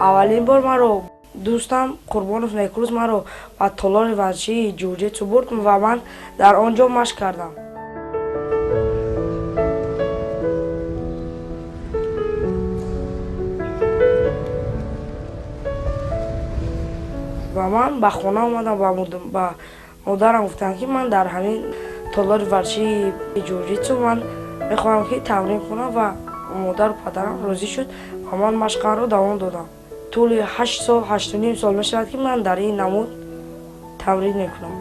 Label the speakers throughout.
Speaker 1: аввалин бор маро дӯстам Қурбонов Некрӯз маро ба толори варзишии ҷуҷитсу бурд ва ман дар он ҷо машқ кардам. ва ман ба хона омадам ба модарам гуфтам ки ман дар ҳамин толори варзишии ҷуҷитсу ман мехоҳам ки тамрин кунам ва модару падарам розӣ шуд ва ман машқамро давом додам. тӯли 8 сол 8.5 сол мешавад ки ман дар ин намуд тамрин мекунам.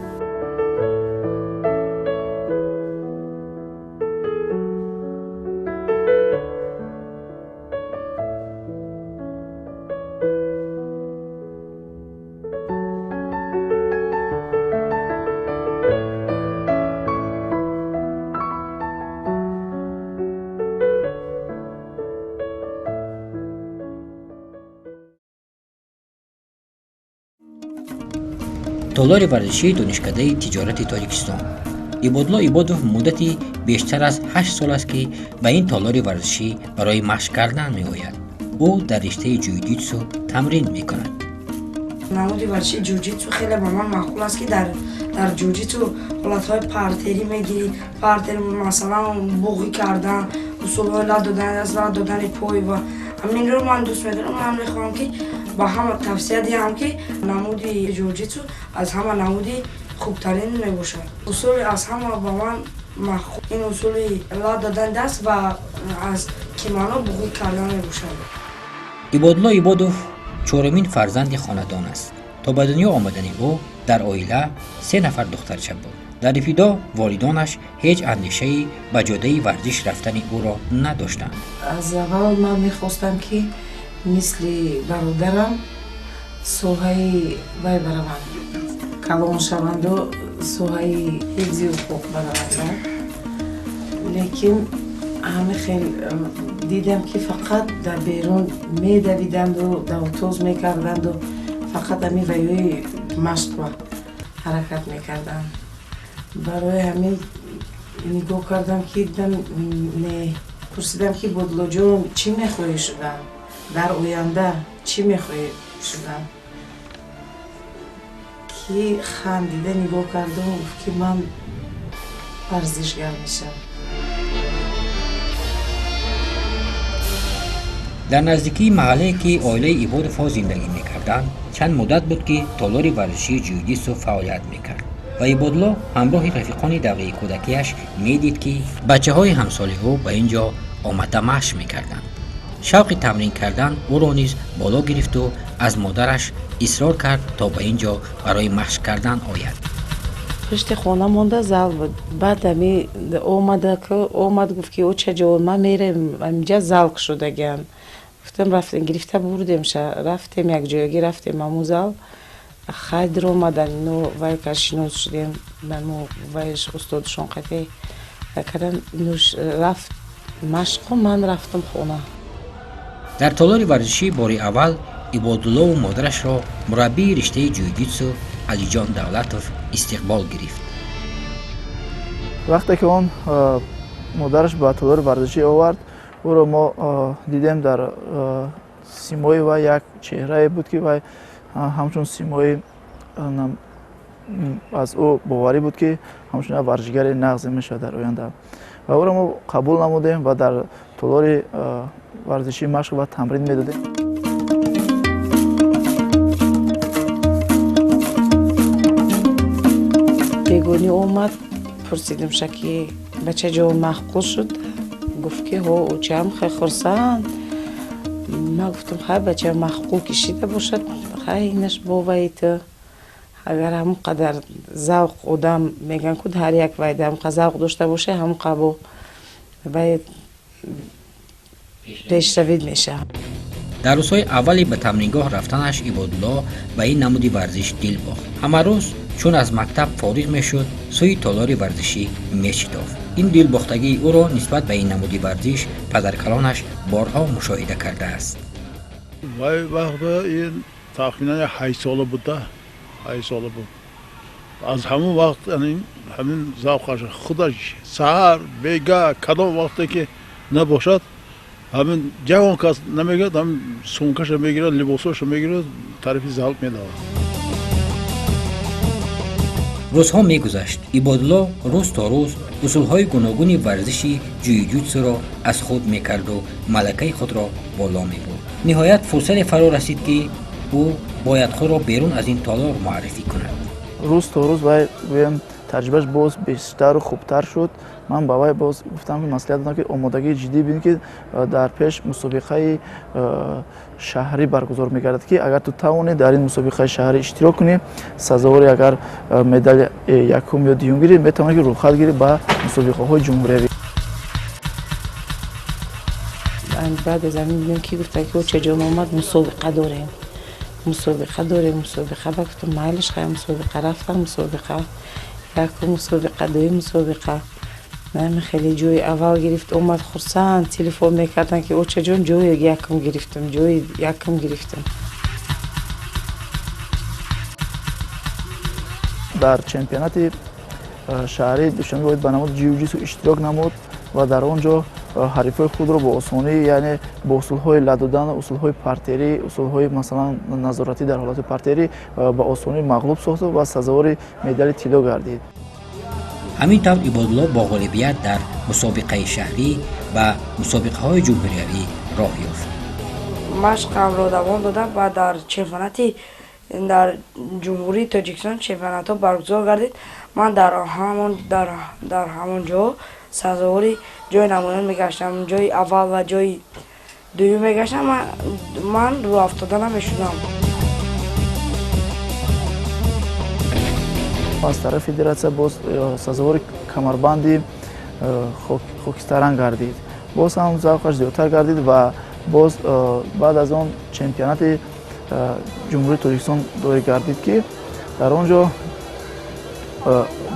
Speaker 2: толори варзишии донишкадаи тиҷорати Тоҷикистон. Ибодулло Ибодов муддати бештар аз 8 сол аст ки ба ин толори варзишӣ барои машқ кардан меояд. ӯ дар риштаи ҷуҷитсу тамрин мекунад.
Speaker 1: намуди варзишии ҷуҷитсу хеле ба ман маъқул аст ки дар ҷуҷитсу ҳолатҳои партерӣ мегирӣ, партер масалан буғӣ кардан, усулҳои лад додани пой ва ҳаминро ман дӯст медорам. ман мехоҳам ки ба ҳама тавсия диҳам ки намуди ҷуҷитсу аз ҳама намуди хубтарин мебошад. усули аз ҳама ба ман махуб ин усули лад додани даст ва аз кимоно буғӣ кардан мебошад.
Speaker 2: ибодулло Ибодов чорумин фарзанди хонадон аст. то ба дунё омадани ӯ дар оила 3 нафар духтарча буд. дар ибтидо волидонаш ҳеҷ андешаи ба ҷодаи варзиш рафтани ӯро надоштанд.
Speaker 3: аз аввал ман мехостам ки мисли бародарам соҳаи вай бараванд, калон шаванду соҳаи ҳифзи ҳуқуқ бараванд. лекин ҳама хел дидам ки фақат дар берун медавиданду давтоз мекарданду фақат ҳами вайҳои машқва ҳаракат мекарданд. барои ҳамин нигоҳ кардам ки пурсидам ки Бодуллоҷон чӣ мехоҳӣ шудан? дар оянда чӣ мехоҳӣ шудан? ки хандида нигоҳ кардам гуфт ки ман варзишгар мешавам.
Speaker 2: дар наздикии маҳаллае ки оилаи Ибодовҳо зиндагӣ мекарданд, чанд муддат буд ки толори варзишии ҷуҷитсу фаъолият мекард ва Ибодулло ҳамроҳи рафиқони давраи кӯдакиаш медид ки бачаҳои ҳамсоли ӯ ба ин ҷо омада машқ мекарданд. шавқи тамрин кардан ӯро низ боло гирифту аз модараш исрор кард то ба ин ҷо барои машқ кардан ояд.
Speaker 3: пишти хона монда зал буд. баъд ами омад гуфт ки очаҷон ман мерем аминҷа залк шудагиам. гуфтам рафтем гирифта бурдем рафтем якҷоягӣ рафтем аму зал хайдр омадан ино вай ка шинос шудем ману вайш устодшон қате кардан инуш рафт машқо ман рафтам хона.
Speaker 2: дар толори варзишӣ бори аввал Ибодуллову модарашро мураббии риштаи ҷуҷитсу Алиҷон Давлатов истиқбол гирифт.
Speaker 4: вақте ки он модараш ба толори варзишӣ овард, ӯро мо дидем дар симои вай як чеҳрае буд ки вай ҳамчун симои аз ӯ боварӣ буд ки ҳамчун варзишгари нағзе мешавад дар оянда. ва ӯро мо қабул намудем ва дар толори варзишӣ машқ ва тамрин медодем.
Speaker 3: бегонӣ омад, пурсидимша ки бачаҷон маҳқул шуд. гуфт ки ҳо очаам хеле хурсанд. ман гуфтам хай бачаам маҳқул кишида бошад, хай инаш боваи ту агар ҳамон қадар завқ одам меган ку ҳар як вайда ҳамон қадар завқ дошта боша ҳамон қабо вай пешравид мешавад.
Speaker 2: дар рӯзҳои аввали ба тамрингоҳ рафтанаш Ибодулло ба ин намуди варзиш дил бохт. ҳама рӯз чун аз мактаб фориғ мешуд, сӯи толори варзишӣ мечитофт. ин дилбохтагии ӯро нисбат ба ин намуди варзиш падаркалонаш борҳо мушоҳида кардааст.
Speaker 5: вай вақта ин тахминан 8 сола буда 8 сола буд. аз ҳамон вақт ҳамин завқаш худаш саҳар бега кадом вақте ки набошад همین جوان کس نمیگیرد، هم سونکش میگیرد، لباسش میگیرد، تعریف زالب میدهد.
Speaker 2: روزها میگذشت. عبادالله روز تا روز اصولهای گوناگون ورزشی جوجیتسو را از خود میکرد و ملکه خود را بالا میبرد. نهایت فرصت فرا رسید که او باید خود را بیرون از این تالار معرفی کند.
Speaker 4: روز تا روز وای گویم تجربهش باز بیشتر و خوبتر شد. من با وای باز گفتم که مسئله دارم که آمادگی جدی بین که در پیش مسابقه شهری برگزار می‌گردد که اگر تو توانی در این مسابقه شهری اشتراک کنی سزاواری اگر مدال یکم یا دوم گیری میتونی که روخت گیری با مسابقه‌های جمهوری.
Speaker 3: بعد از همین دیدم که گفته که چجور اومد مسابقه داریم بعد گفتم مایلش خیلی مسابقه رفتم مسابقه یک مسابقه دوی مسابقه من خیلی جوی اول گرفت اومد خرسند تلفن میکردن که او چجور جوی یکم گرفتم
Speaker 4: در چمپیونات شهری دوشنبه باید به نمود جیوجیتسو اشتراک نمود و در آنجا حریفای خود را با آسانی یعنی با اصولهای لدودن، اصولهای پارتری، اصولهای مثلا نظارتی در حالت پارتری با آسانی مغلوب ساخت و سزاوار مدال طلا گردید.
Speaker 2: همینطور عبادالله با غالبیت در مسابقه شهری و مسابقه‌های جمهوریوی راه یافت.
Speaker 1: مشقم را دوام دادم و در چمپیوناتی در جمهوری تاجیکستان چمپیونات برگزار گردید. من در همون جا سزاواری جای نمایان میگشتم، جای اول و جای دوم میگشتم. من رو افتادن میشدم.
Speaker 4: از طرف فدراسیون باز سزاوار کمربندی خاکستران گردید. باز هم ذوقش زیادتر گردید و باز بعد از آن چمپیونات جمهوری تاجیکستان داری گردید که در آنجا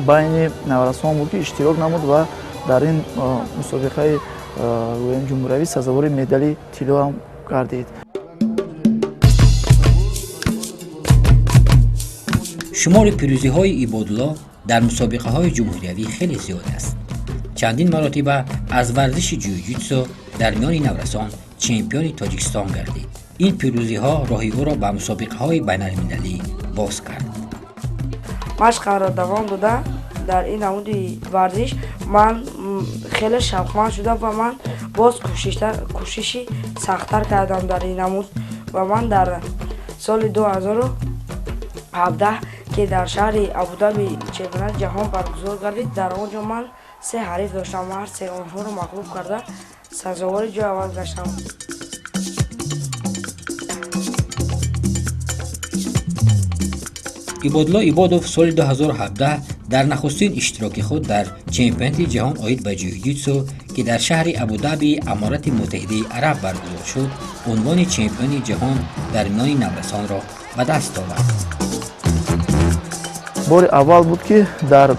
Speaker 4: بین نورسان بود که اشتراک نمود و در این مسابقه جمهوریوی سزاوار مدال طلا هم گردید.
Speaker 2: شمار پیروزی‌های عبادالله در مسابقه‌های جمهوریوی خیلی زیاد است. چندین مرتبه از ورزش جوجیتسو در میان نورسان چمپیون تاجیکستان گردید. این پیروزی‌ها راهی او را به مسابقه‌های بین‌المللی باز کرد.
Speaker 1: مشقم را دوام دادم در این نمود ورزش. من خیلی شوقمند شدم و من باز کوششی سخت‌تر کردم در این نمود و من در سال 2017 که در شهر ابوظبی چمپیونات جهان برگزار گردید در آنجا من 3 حریف داشتم و هر 3 آنها رو مغلوب کرده سزاوار جای اول گشتم.
Speaker 2: عبادالله عبادوف سال 2017 در نخستین اشتراک خود در چمپیونات جهان آید به جوجیتسو که در شهر ابوظبی امارات متحده عرب برگزار شد عنوان چمپیون جهان در میان نورسان را به دست آورد.
Speaker 4: بار اول بود که در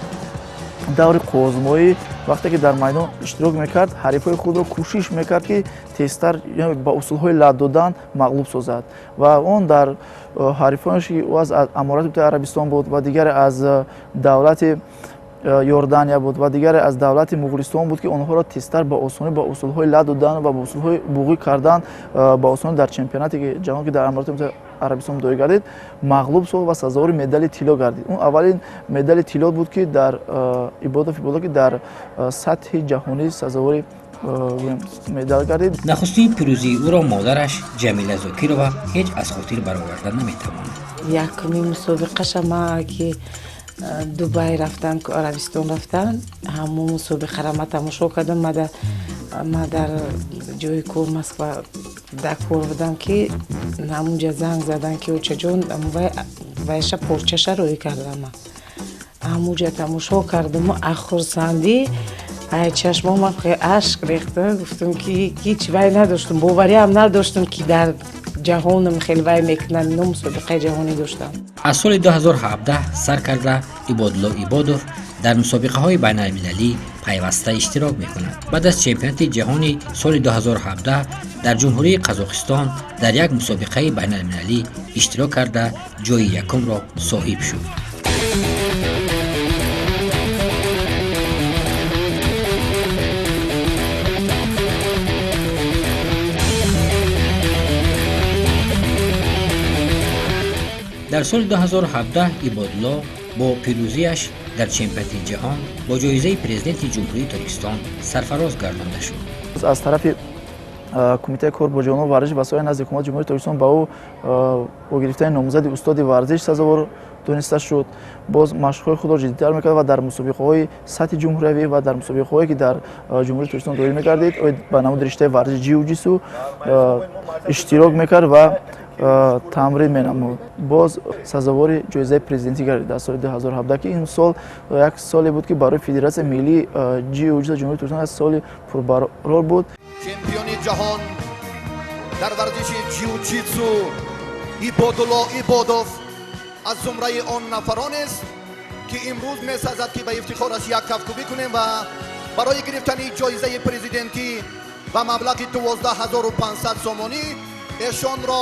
Speaker 4: دور قوزمایی وقتی که در میدان اشتراک میکرد حریفای خود را کوشش میکرد که تیزتر با اصولهای لد دادن مغلوب سازد و اون در حریفانش که از امارات متحده عربستان بود و دیگر از دولت یوردانیا بود و دیگر از دولت مغولستان بود که آنها را تیزتر با آسانی با اصولهای لد دادن و با اصولهای بوقی کردن با آسانی در چمپیونات جهان که در امارات متحده عربستان دایی گردید مغلوب شد و سزاوار مدال طلا گردید. اون اولین مدال طلا بود که در عبادالله که در سطح جهانی سزاوار مدال گردید.
Speaker 2: نخستین پیروزی او را مادرش جمیله زاکیرова هیچ از خاطر برآوردن نمیتواند.
Speaker 3: یکمین مسابقه شما که دبی رفتن که عربستان رفتن همون مسابقه را تماشا کردم. ما در جای کور مسکو در کور بودم که همونجا زنگ زدن که او چجون ویش پرچش روی کردم. همونجا تماشا کردم و خرسندی چشمام من خیلی اشک ریخته. گفتم که هیچ وی نداشتم، باوری هم نداشتم که در جهانم خیلی وی میکنن. اینو مسابقه جهانی داشتم.
Speaker 2: از سال 2017 سر کرده عبادالله عبادوف در مسابقه های بین المللی پیوسته اشتراک میکند. بعد از چمپیونات جهانی سال 2017 در جمهوری قزاقستان در یک مسابقه بین المللی اشتراک کرده جای یکم را صاحب شد. در سال 2017 ایبادلا با پیروزیش در چمپیونات جهان با جایزه پرزیدنت جمهوری ترکستان سرفراز گردانده شد.
Speaker 4: از طرف کمیته کار با جوانان ورزش و سایر نزد حکومت جمهوری ترکستان با او با گرفتن نامزد استاد ورزش سزاوار دانسته شد. باز مشق‌های خود را جدی‌تر می‌کرد و در مسابقه‌های سطح جمهوری و در مسابقه‌هایی که در جمهوری ترکستان دایر می‌گردید با نمود رشته ورزش جیوجیتسو اشتراک می‌کرد و تمرین می‌نمود. باز سزاوار جایزه پرزیدنتی گردید در سال 2017 که این سال یک سالی بود که برای فدراسیون ملی جیوجیتسو جمهوری ترکستان از سال پربرار بود.
Speaker 6: چمپیونی جهان در ورزش جیوجیتسو ایبادلا ایبادوف از زمره آن نفران است که امروز می‌سازد که به افتخارش یک کف‌کوبی کنیم و برای گرفتن جایزه پرزیدنتی و مبلغ 12500 سومانی ایشان را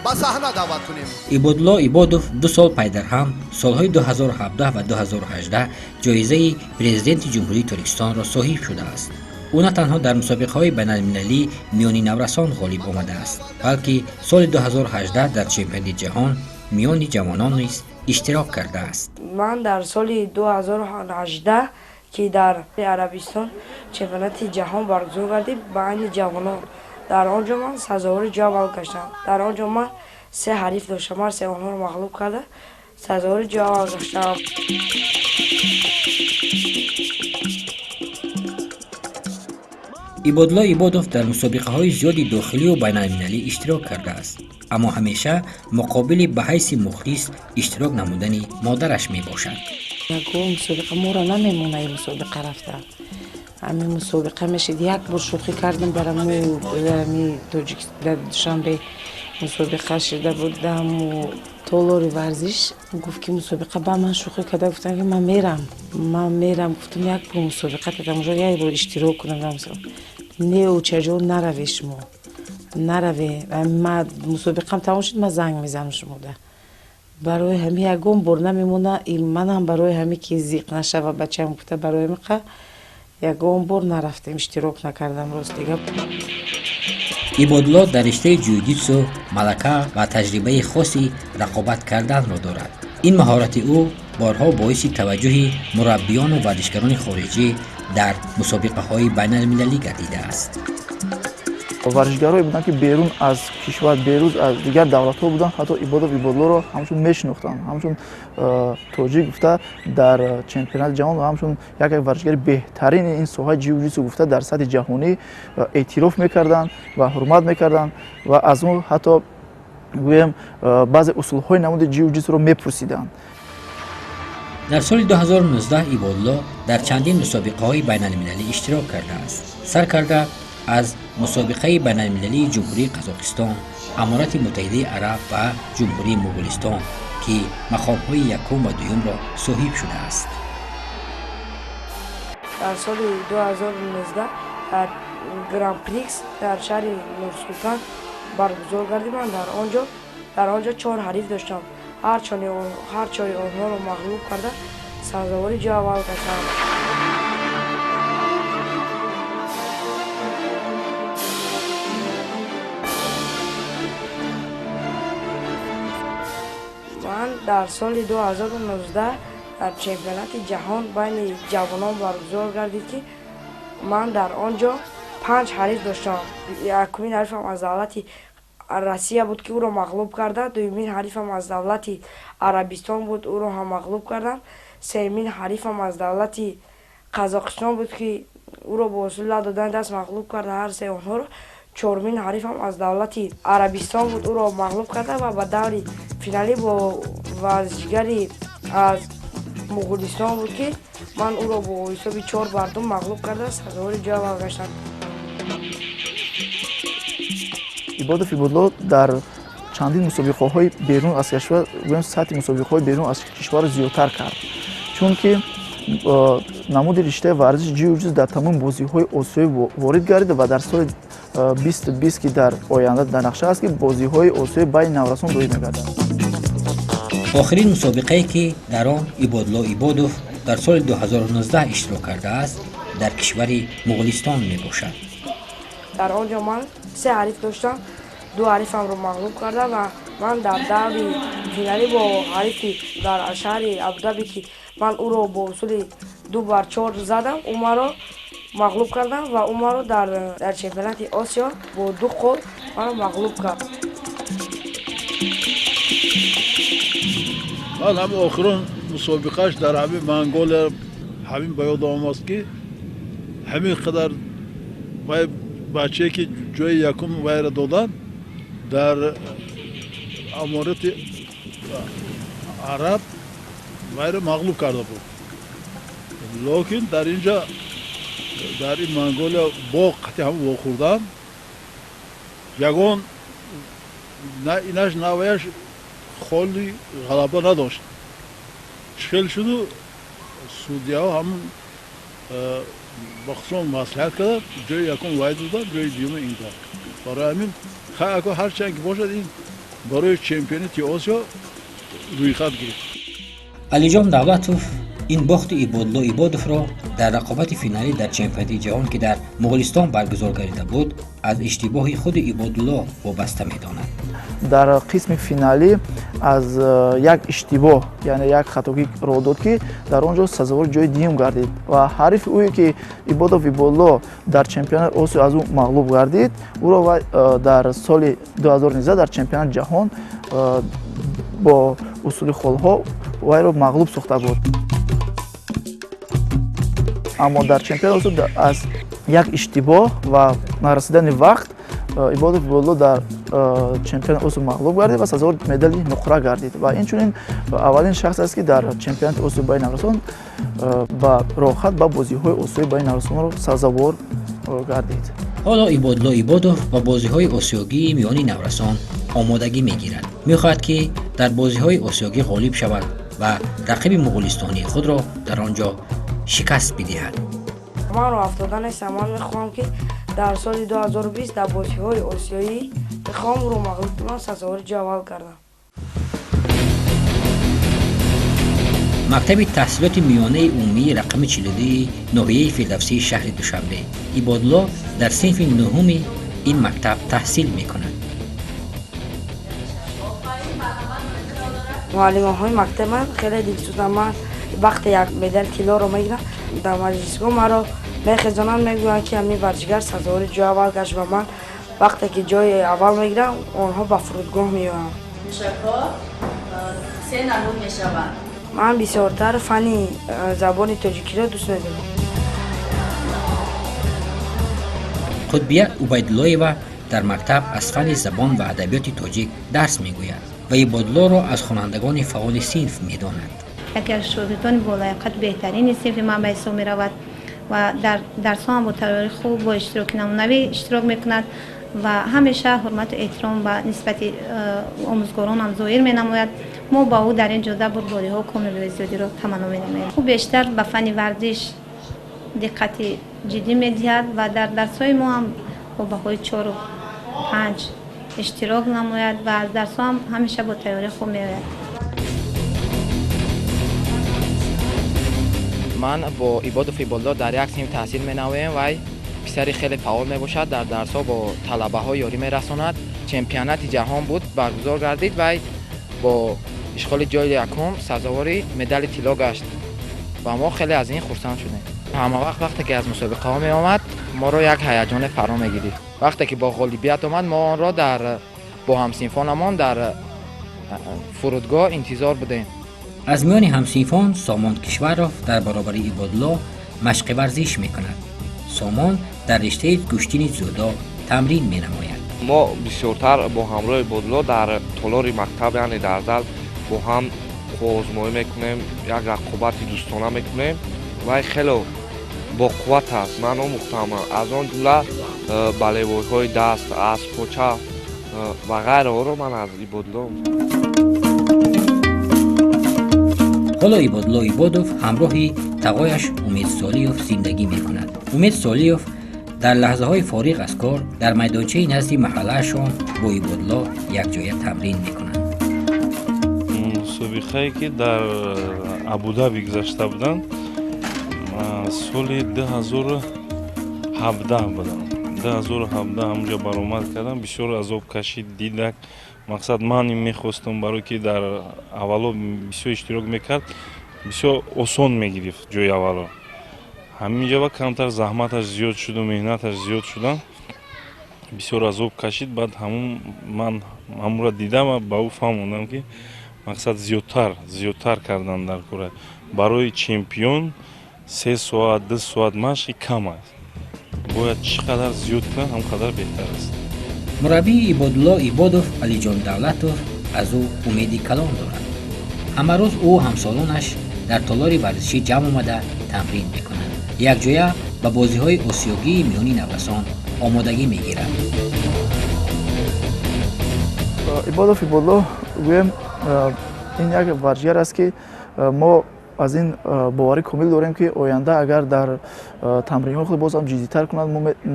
Speaker 6: به صحنه دعوت کنیم.
Speaker 2: ایبادلا ایبادوف 2 سال پی در هم سالهای 2017 و 2018 جایزه پرزیدنت جمهوری ترکستان را صاحب شده است. او نه تنها در مسابقه‌های بین‌المللی میانی نورسان غالب آمده است، بلکه سال 2018 در چمپیونات جهان میان جوانان نیز اشتراک کرده است.
Speaker 1: من در سال 2018 که در عربستان چمپیونات جهان برگزار گردید بین جوانان، در آنجا من سزاوار جام اول گشتم. در آنجا من 3 حریف داشتم، 3 آنها را مغلوب کرده سزاوار جام اول گشتم.
Speaker 2: ایبادلا ایبادوف در مسابقه‌های زیادی داخلی و بین‌المللی اشتراک کرده است، اما همیشه مقابل به حیث مخلص اشتراک نمودن مادرش می باشد.
Speaker 3: یکم مسابقه مورا نمیمونه این مسابقه رفتم. همین مسابقه میشد یک بار شوخی کردم برام تاجیکستان دوشنبه مسابقه شده بودم و تولور ورزش گفت که مسابقه با من شوخی کرده، گفتم که من میرم گفتم یک بار مسابقه دادم یک بار اشتراک کنم نه او چجور نروی شما نروی من مسابقه تمام شد من زنگ میزنم شما ده برای همین یکم بر نمیمونه من هم برای همین که زیق نشه و بچه‌م گفته برای مقه یکم بر نرفتم اشتراک نکردم راست دیگه.
Speaker 2: ایبادلا در رشته جیوجیتسو ملکه و تجربه خاصی رقابت کردن را دارد. این مهارت او بارها باعث توجه مربیان و ورزشکاران خارجی در مسابقه‌های بین‌المللی گردیده است.
Speaker 4: ورزشکارایی بودند که بیرون از کشور بیرون از دیگر دولت‌ها بودند، حتی ایبادلا را همشون میشناختند، همشون توجیه گفته در چمپیونات جهان و همشون یک ورزشکار بهترین این ساحه جیوجیتسو گفته در سطح جهانی اعتراف میکردند و حرمت میکردند و از اون حتی گویم بعضی اصول‌های نمود جیوجیتسو رو میپرسیدند.
Speaker 2: در سال 2019 ایبادلا در چندین مسابقه‌های بین‌المللی اشتراک کرده است. سرکرده از مسابقه بین‌المللی جمهوری قزاقستان، امارات متحده عرب و جمهوری مغولستان که مقام‌های یکم و دوم را صاحب شده است.
Speaker 1: در سال 2019 در گران پریکس در شهر نورسلطان برگزار گردید. من در آنجا 4 حریف داشتم. هر چای آنها را مغلوب کرده سزاوار جام اول گشتم. من در سال 2019 در چمپیونات جهان بین جوانان برگزار گردید که من در آنجا 5 حریف داشتم. یکمین حریفم از دولت روسیه بود که او را مغلوب کرده، دومین حریفم از دولت عربستان بود او را هم مغلوب کردم، سومین حریفم از دولت قزاقستان بود که او را با اصول دادن دست مغلوب کرده هر 3 آنها را، چهارمین حریفم از دولت عربستان بود او را مغلوب کرده و به دور فینالی با ورزشگری از مغولستان بود که من او را با حساب 4 بر 2 مغلوب کرده سزاوار جام اول گشتم.
Speaker 4: ایبادلا در چندین مسابقه‌های بیرون از کشور و سطح مسابقه‌های بیرون از کشور زیادتر کرد، چون که نمود رشته ورزش جیوجیتسو در تمام بازی‌های آسیایی وارد گردید و در سال 2020 که در آینده در نقشه است که بازی‌های آسیایی بین نورسان دایر می‌گردد.
Speaker 2: آخرین مسابقه‌ای که در آن ایبادلا ایبادوف در سال 2019 اشتراک کرده است در کشور مغولستان میباشد.
Speaker 1: در آنجا من 3 حریف داشتم، 2 حریفم رو مغلوب کرده و من در دوری فینالی با حریفی در شهر ابودابی که من او رو با اصول 2-4 زدم، او مرا مغلوب کردم و او مرا در چمپیونات آسیا با 2 گل مرا مغلوب کرد.
Speaker 5: من هم آخرون مسابقهش در همین منگول همین باید آماست که همین قدر بچه که جای یکم ویر دادن در امارات عرب ویر مغلوب کرده بود. لیکن در اینجا در این منگول با قطعی هم با خوردن یگان اینش نویش خیلی غلبه نداشت. شکل شد و سودیا ها همون بخصوص مصلحت کرد جای یکم واید دادن جای دیوم این کرد. برای همین خیلی هر چند که باشد این برای چمپیونات آسیا روی خط گرفت.
Speaker 2: علیجان دولتوف این باخت ایبادلو ایبادوف را در رقابت فینالی در چمپیونات جهان که در مغولستان برگزار گردیده بود از اشتباه خود ایبادلو وابسته می‌داند.
Speaker 4: در قسم فینالی از یک اشتباه یعنی یک خطاگی رخ داد که در آنجا سزاوار جای دیوم گردید و حریف اویی که ایبادوف ایبادلو در چمپیونات آسیا از او مغلوب گردید او را در سال 2019 در چمپیونات جهان با اصول خلها وی را مغلوب ساخته بود. اما در چمپیونات آسیا از یک اشتباه و نرسیدن وقت ایبادوف ایبادلو در چمپیونات آسیا مغلوب گردید و سزاوار مدال نقره گردید و اینچنین اولین شخص است که در چمپیونات آسیا بین نوسان با راحت با بازی‌های آسیایی بین نوسان را سزاوار گردید.
Speaker 2: حالا ایبادلو ایبادوف با بازی‌های آسیایی میانی نورسان آمادگی می‌گیرد. می‌خواهد که در بازی‌های آسیایی غالب شود و رقیب مغولستانی خود را در آنجا شکست بدهد.
Speaker 1: من رو افتادن نیستم. من میخوام که در سال 2020 در بازی‌های آسیایی میخوام رو مغلوب کنم، سزاوار جای اول کردم.
Speaker 2: مکتب تحصیلات میانه عمومی رقم 42 ناحیه فردوسی شهر دوشنبه ایبادلو در صنف نهم این مکتب تحصیل می‌کند.
Speaker 1: معلم‌های مکتب من خیلی دلسوزم. من وقتی یک مدال طلا رو میگیرم در مجلسگاه مرا میخزانند، میگویند که همین ورزشگر سزاوار جای اول گشت و من وقتی که جای اول میگیرم آنها به فرودگاه میبرند.
Speaker 7: شکار سه نمود میشود.
Speaker 1: من بسیارتر فنی زبان تاجیکی را دوست می‌دارم.
Speaker 2: قطبیه عبیدالله‌یوه در مکتب از فن زبان و ادبیات تاجیک درس میگوید و ایبادلو را از خوانندگان فعال صنف میداند.
Speaker 8: یکی از شاگردان بالایقت بهترین صنف من به حساب می‌رود و در درس‌ها هم با تیاری خوب با اشتراک نمونوی اشتراک می‌کند و همیشه حرمت و احترام به نسبت آموزگاران هم ظاهر می‌نماید. ما با او در این جاده برباری‌ها کامل و زیادی را تمنا می‌نماییم. او بیشتر به فن ورزش دقت جدی می‌دهد و در درس‌های ما هم با بهای 4 و 5 اشتراک نماید و از درس‌ها هم همیشه با تیاری خوب می‌آید.
Speaker 9: من با ایبادوف ایبادلو در یک صنف تحصیل می‌نمایم و پسری خیلی فعال میباشد، در درس‌ها با طلبه‌ها یاری می‌رساند. چمپیونات جهان بود برگزار گردید و با اشغال جای یکم سزاوار مدال طلا گشت و ما خیلی از این خرسند شدیم. همه وقتی که از مسابقه ها می آمد ما را یک هیجان فرا می‌گیرید. وقتی که با غالبیت آمد ما آن را با همصنفانمان در فرودگاه انتظار بودیم.
Speaker 2: از میان همصنفان سامان کشورov در برابر ایبادلو مشق ورزش می‌کند. سامان در رشته گشتین زودا تمرین می‌نماید.
Speaker 10: ما بسیارتر با همراه ایبادلو در تالار مکتب یعنی در زل با هم آزمایی میکنیم، یک رقابت دوستانه میکنیم و خیلی با قوت است. من آموختم از آن جمله باله‌های دست، اسب، پاچه و غیره ها رو من از ایبادلو.
Speaker 2: حالا ایبادلو ایبادوف همراه تقایش امید سالیوف زندگی می‌کند. امید سالیوف در لحظه‌های فارغ از کار در میدانچه نزد محله‌شان با ایبادلو یک جای تمرین می‌کنند.
Speaker 11: مسابقه‌ای که در ابودابی گذاشته بودند سال 2017 بودم. 2017 همونجا برآمد کردم، بسیار عذاب کشید، دیدک мақсад ман мехостам барои ки дар аввало бисёр иштирок мекард, бисёр осон мегирифт ҷои аввало. ҳамин ҷава камтар заҳматаш зиёд шуду, меҳнаташ зиёд шуда, бисёр азоб кашид. Баъд ман ҳамонро дидам ва ба ӯ фаҳмондам ки мақсад зиёдтар кардан дар кора. Барои чемпион 3 соат 2 соат машқи кам аст. Бояд чӣ қадар зиёд кунад, ҳам қадар беҳтар аст.
Speaker 2: мураббии Ибодулло Ибодов Алиҷон Давлатов аз ӯ умеди калон дорад. ҳама рӯз ӯ ҳамсолонаш дар толори варзишӣ ҷамъ омада тамрин мекунанд. якҷоя ба бозиҳои осиёгии миёни наврасон омодагӣ мегирад.
Speaker 4: Ибодов Ибодло гӯем ин як варзишгар аст ки мо аз ин боварӣ комил дорем ки оянда агар дар тамринҳои худ боз ҳам ҷиддитар кунад,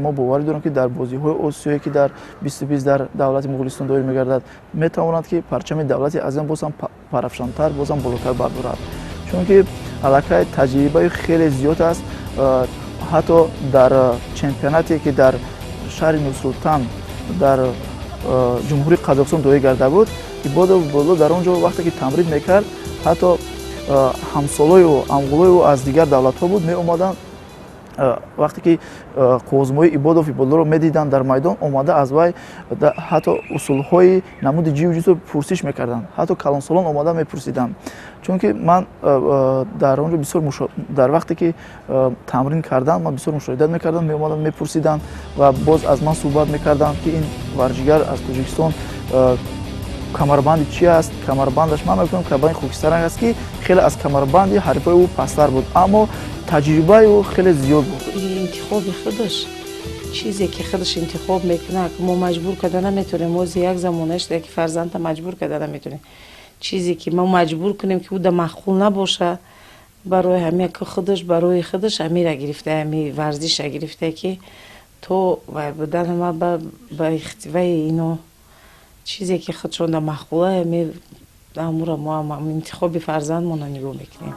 Speaker 4: мо боварӣ дорем ки дар бозиҳои осиёе ки дар 2020 дар давлати Муғулистон доир мегардад, метавонад ки парчами давлати азим боз ҳам парафшантар, боз ҳам болотар бардорад. Чунки аллакай таҷрибаи хеле зиёд аст. ҳатто дар чемпионате ки дар шаҳри Нурсултан дар ҷумҳурии Қазоқистон доир гарда буд, Ибодов Ибодло дар он ҷо вақте ки тамрин мекард, ҳатто ҳамсолои ӯ, амғулои ӯ аз дигар давлатҳо буд, меомаданд вақте ки қозмои Ибодов Ибодлоро медиданд дар майдон, омада аз вай ҳатто усулҳои намуди ҷиу-ҷитсу пурсиш мекарданд. Ҳатто калонсолон омада мепурсиданд. Чунки ман дар он ҷо бисёр дар вақте ки тамрин кардам, ман бисёр мушоҳидат мекардам, меомаданд мепурсиданд ва боз аз ман суҳбат мекарданд ки ин варзишгар аз Тоҷикистон камарбанди чи аст? Камарбандаш ман мекунам камарбанди хокистаранг аст ки хеле аз камарбанди ҳарифои ӯ пасттар буд, аммо таҷрибаи ӯ хеле зиёд буд.
Speaker 3: интихоби худаш чизе ки худаш интихоб мекунад, мо маҷбур карда наметавонем. мози як замона шуда ки фарзанда маҷбур карда наметавонем. чизе ки мо маҷбур кунем ки ӯ да махқул набоша, барои ҳамин ки худаш барои худаш ҳамира гирифта, ҳами варзиша гирифта ки то вай будан ҳама ба ихтивои ино чизе ки худшон да махқула, ҳами амура мо интихоби фарзандмона нигоҳ мекунем.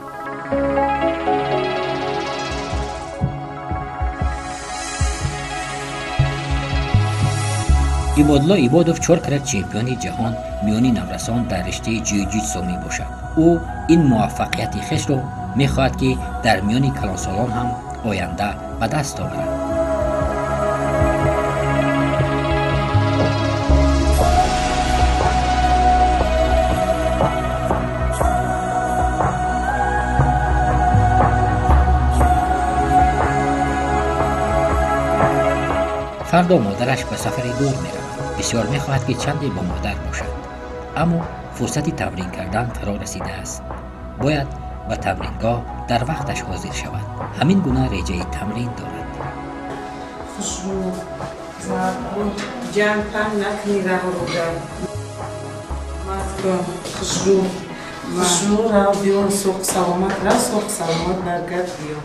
Speaker 2: ибодулло Ибодов 4 карат чемпиони ҷаҳон миёни наврасон дар риштаи ҷиу-ҷитсу мебошад. ӯ ин муваффақияти хешро мехоҳад ки дар миёни калонсолон ҳам оянда ба даст оварад. фардо модараш ба сафари дур меравад. бисёр мехоҳад ки чанде бо модар бошад, аммо фурсати тамрин кардан фаро расидааст. бояд ба тамрингоҳ дар вақташ ҳозир шавад. ҳамин гуна реҷаи тамрин дорад.
Speaker 3: хушбу ҷанг паҳн накунӣ раҳода маткун хушбу раҳо биён суқ саломат ра суқ саломат баргард биён.